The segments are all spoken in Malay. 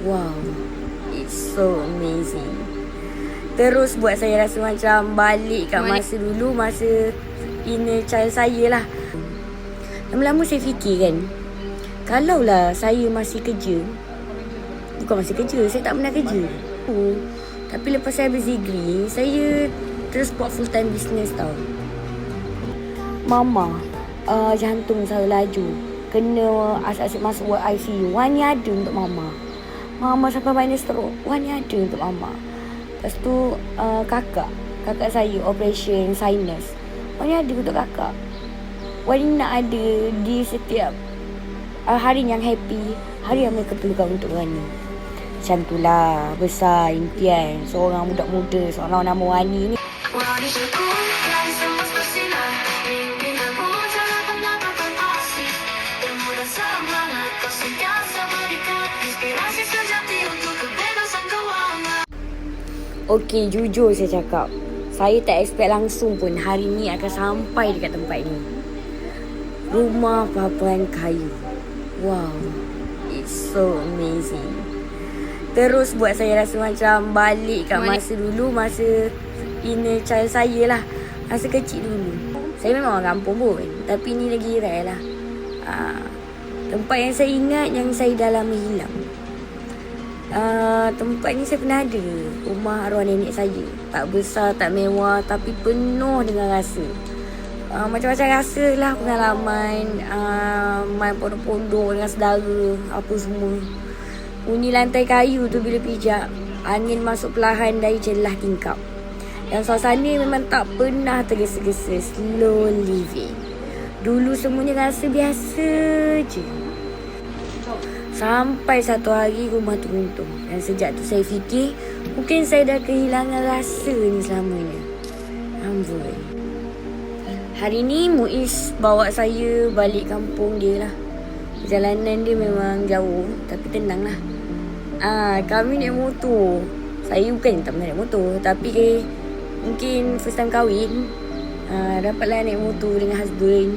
Wow, it's so amazing. Terus buat saya rasa macam balik kat masa dulu, masa inner child saya lah. Lama-lama saya fikir kan, kalaulah saya masih kerja, bukan masih kerja, saya tak pernah kerja. Tapi lepas saya habis degree, saya terus buat full time business tau. Mama, jantung saya laju, kena asyik masuk ICU. Wani ada untuk mama. Mama sampai minus stroke, wani ada untuk mama. Lepas tu kakak saya operation sinus, wani ada untuk kakak. Wani nak ada di setiap hari yang happy, hari yang mereka perlukan untuk Wani. Macam tu lah besar impian seorang budak-muda, seorang nama Wani ni. Okey, jujur saya cakap, saya tak expect langsung pun hari ni akan sampai dekat tempat ni. Rumah papan kayu. Wow, it's so amazing. Terus buat saya rasa macam balik kat masa dulu, masa inner child saya lah, masa kecil dulu. Saya memang orang kampung pun, tapi ni lagi rare lah. Tempat yang saya ingat yang saya dah lama hilang. Tempat ni saya pernah ada, rumah arwah nenek saya. Tak besar, tak mewah, tapi penuh dengan rasa. Macam-macam rasa lah, pengalaman, main pondok-pondok dengan saudara, apa semua. Bunyi lantai kayu tu bila pijak, angin masuk perlahan dari celah tingkap. Dan suasana memang tak pernah tergesa-gesa, slow living. Dulu semuanya rasa biasa je. Sampai satu hari rumah tu runtuh. Dan sejak tu saya fikir, mungkin saya dah kehilangan rasa ni selamanya. Amboi. Hari ni Muiz bawa saya balik kampung dia lah. Perjalanan dia memang jauh, tapi tenang lah. Kami naik motor. Saya bukan tak pernah naik motor, tapi mungkin first time kahwin. Dapatlah naik motor dengan husband.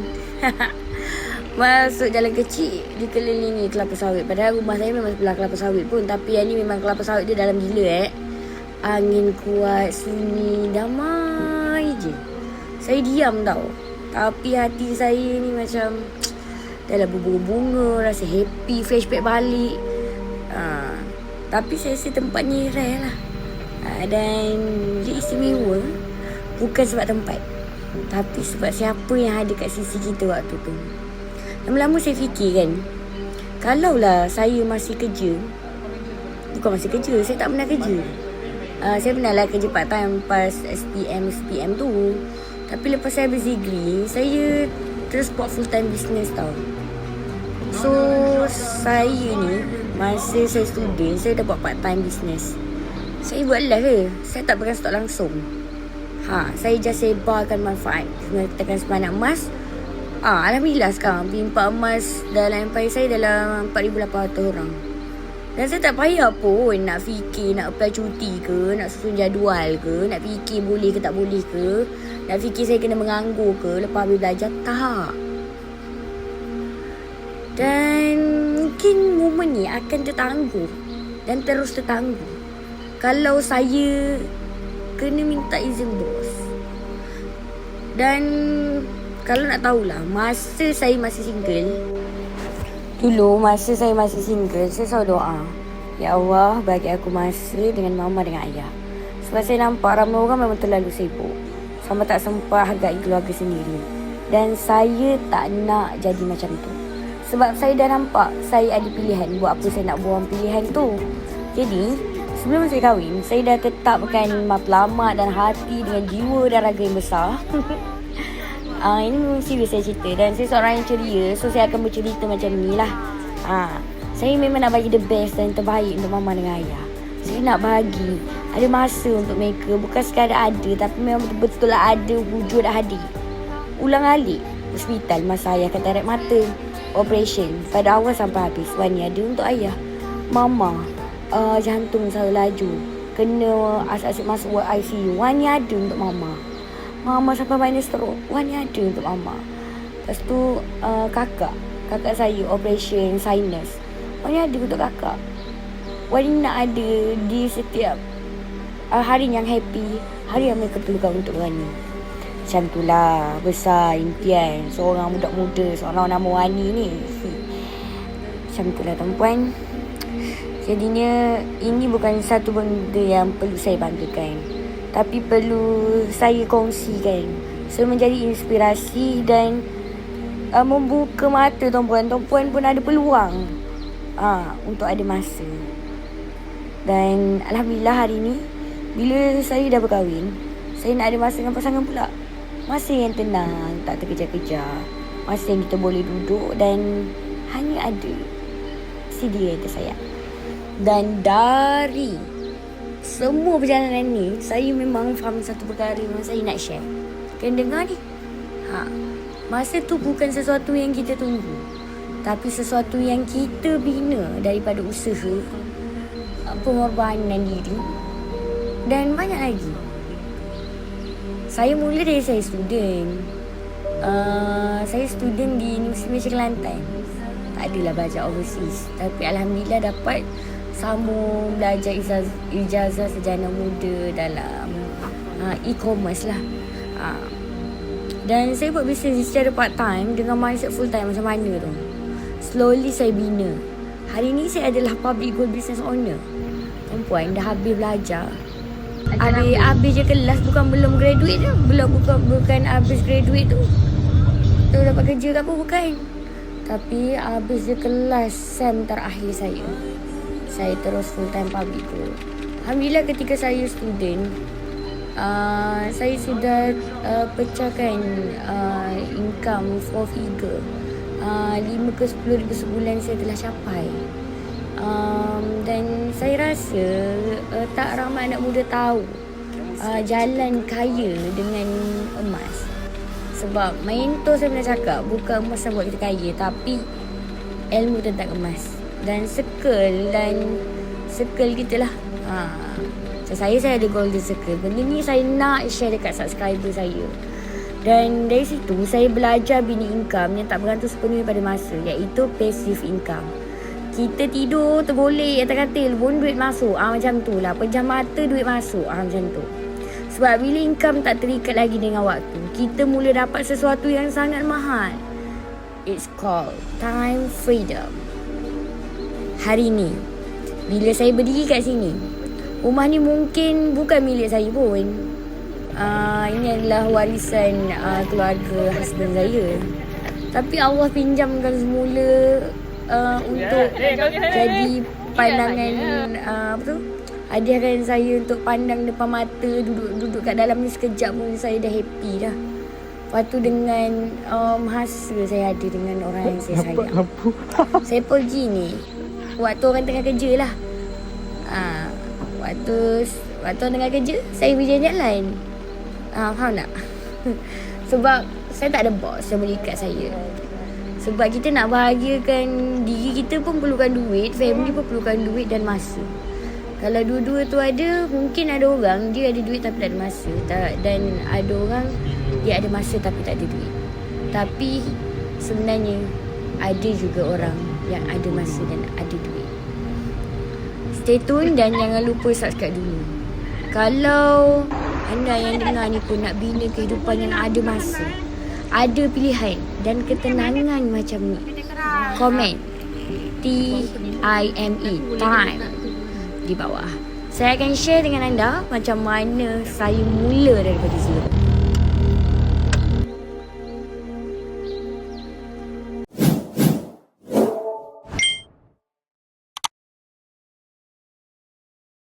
Masuk jalan kecil, dikelilingi kelapa sawit. Padahal rumah saya memang sebelah kelapa sawit pun, tapi yang ni memang kelapa sawit dia dalam gila Angin kuat, sunyi, damai je. Saya diam tau, tapi hati saya ni macam dah lah berbunga-bunga, rasa happy, flashback balik. Tapi saya rasa tempat ni rare lah. Dan dia istimewa, bukan sebab tempat, tapi sebab siapa yang ada kat sisi kita waktu tu. Lama-lama saya fikir kan, kalaulah saya masih kerja, bukan masih kerja, saya tak pernah kerja. Saya pernah lah kerja part time pas SPM tu. Tapi lepas saya habis degree, saya terus buat full time business tau. So saya ni, masa saya student, saya dah buat part time business. Saya buat live ke, saya tak pegang stok langsung. Saya just sebarkan manfaat. Tekan semangat emas. Alhamdulillah sekarang pimpak emas dalam empire saya dalam 4,800 orang. Dan saya tak payah pun nak fikir nak apply cuti ke, nak susun jadual ke, nak fikir boleh ke tak boleh ke, nak fikir saya kena menganggur ke lepas habis belajar. Tak. Dan mungkin momen ni akan tertangguh dan terus tertangguh kalau saya kena minta izin bos. Dan kalau nak tahulah, masa saya masih single, dulu masa saya masih single, saya selalu doa, ya Allah bagi aku masa dengan mama dengan ayah. Sebab saya nampak ramai orang memang terlalu sibuk, sampai tak sempat hargai keluarga sendiri. Dan saya tak nak jadi macam tu. Sebab saya dah nampak saya ada pilihan, buat apa saya nak buang pilihan tu. Jadi sebelum saya kahwin, saya dah tetapkan matlamat dan hati dengan jiwa dan raga yang besar. Ini memang serius saya cerita. Dan saya seorang yang ceria, so saya akan bercerita macam ni lah. Saya memang nak bagi the best dan terbaik untuk mama dengan ayah. Saya nak bagi ada masa untuk mereka. Bukan sekadar ada, tapi memang betul-betul lah ada wujud hadir. Ulang alik hospital masa ayah katarak mata, operation pada awal sampai habis. Wani ada untuk ayah. Mama, jantung saya laju, kena asyik masuk ICU. Wani ada untuk mama. Mama sampai minus stroke, Wani ada untuk mama. Lepas tu kakak saya operation sinus, Wani ada untuk kakak. Wani nak ada di setiap hari yang happy, hari yang mereka perlukan untuk Wani. Macam tu lah besar impian seorang budak muda, seorang nama Wani ni. Macam tu lah tuan-puan. Jadinya ini bukan satu benda yang perlu saya banggakan, tapi perlu saya kongsikan. So menjadi inspirasi dan membuka mata tuan-puan. Tuan-puan pun ada peluang untuk ada masa. Dan alhamdulillah hari ni bila saya dah berkahwin, saya nak ada masa dengan pasangan pula. Masa yang tenang, tak terkejar-kejar. Masa yang kita boleh duduk dan hanya ada si dia yang tersayang. Dan dari semua perjalanan ni, saya memang faham satu perkara yang saya nak share. Kena dengar ni. Masa tu bukan sesuatu yang kita tunggu, tapi sesuatu yang kita bina daripada usaha, pengorbanan diri dan banyak lagi. Saya mula dari saya student. Saya student di Universiti Malaysia Kelantan. Tak adalah belajar overseas, tapi alhamdulillah dapat sambung belajar ijazah sarjana muda dalam e-commerce lah. Dan saya buat bisnes secara part time dengan mindset full time macam mana tu. Slowly saya bina. Hari ni saya adalah public goal business owner. Perempuan dah habis belajar. Habis je kelas, belum graduate tu. Bukan habis graduate tu dapat kerja ke apa, bukan. Tapi habis je kelas SEM terakhir saya terus full time public goal. Alhamdulillah ketika saya student, saya sudah pecahkan income 4 figure. 5 ke 10 ribu sebulan saya telah capai. Dan saya rasa tak ramai anak muda tahu jalan kaya dengan emas. Sebab mentor saya pernah cakap, bukan emas yang buat kita kaya, tapi ilmu tentang emas. Dan circle kita lah. So saya ada golden circle. Benda ni saya nak share dekat subscriber saya. Dan dari situ saya belajar bina income yang tak bergantung sepenuhnya pada masa, iaitu passive income. Kita tidur tergolek atas katil pun duit masuk. Macam tu lah. Pejam mata duit masuk. Macam tu. Sebab bila income tak terikat lagi dengan waktu, kita mula dapat sesuatu yang sangat mahal. It's called time freedom. Hari ni bila saya berdiri kat sini, rumah ni mungkin bukan milik saya pun. Ini adalah warisan keluarga husband saya. Tapi Allah pinjamkan semula untuk jadi pandangan hadiahkan saya untuk pandang depan mata, duduk kat dalam ni sekejap pun saya dah happy dah. Lepas tu dengan hasil saya ada dengan orang yang saya sayang. Saya pergi ni waktu orang tengah kerja lah. Waktu orang tengah kerja, saya berjalan-jalan. Faham tak? Sebab saya tak ada bos yang boleh ikat saya. Sebab kita nak bahagiakan diri kita pun perlukan duit, family pun perlukan duit dan masa. Kalau dua-dua tu ada, mungkin ada orang dia ada duit tapi tak ada masa. Dan ada orang dia ada masa tapi tak ada duit. Tapi sebenarnya ada juga orang yang ada masa dan ada duit. Stay tune dan jangan lupa subscribe dulu. Kalau anda yang dengar ni pun nak bina kehidupan yang ada masa, ada pilihan dan ketenangan macam ni, komen TIME, time, di bawah. Saya akan share dengan anda macam mana saya mula daripada zero.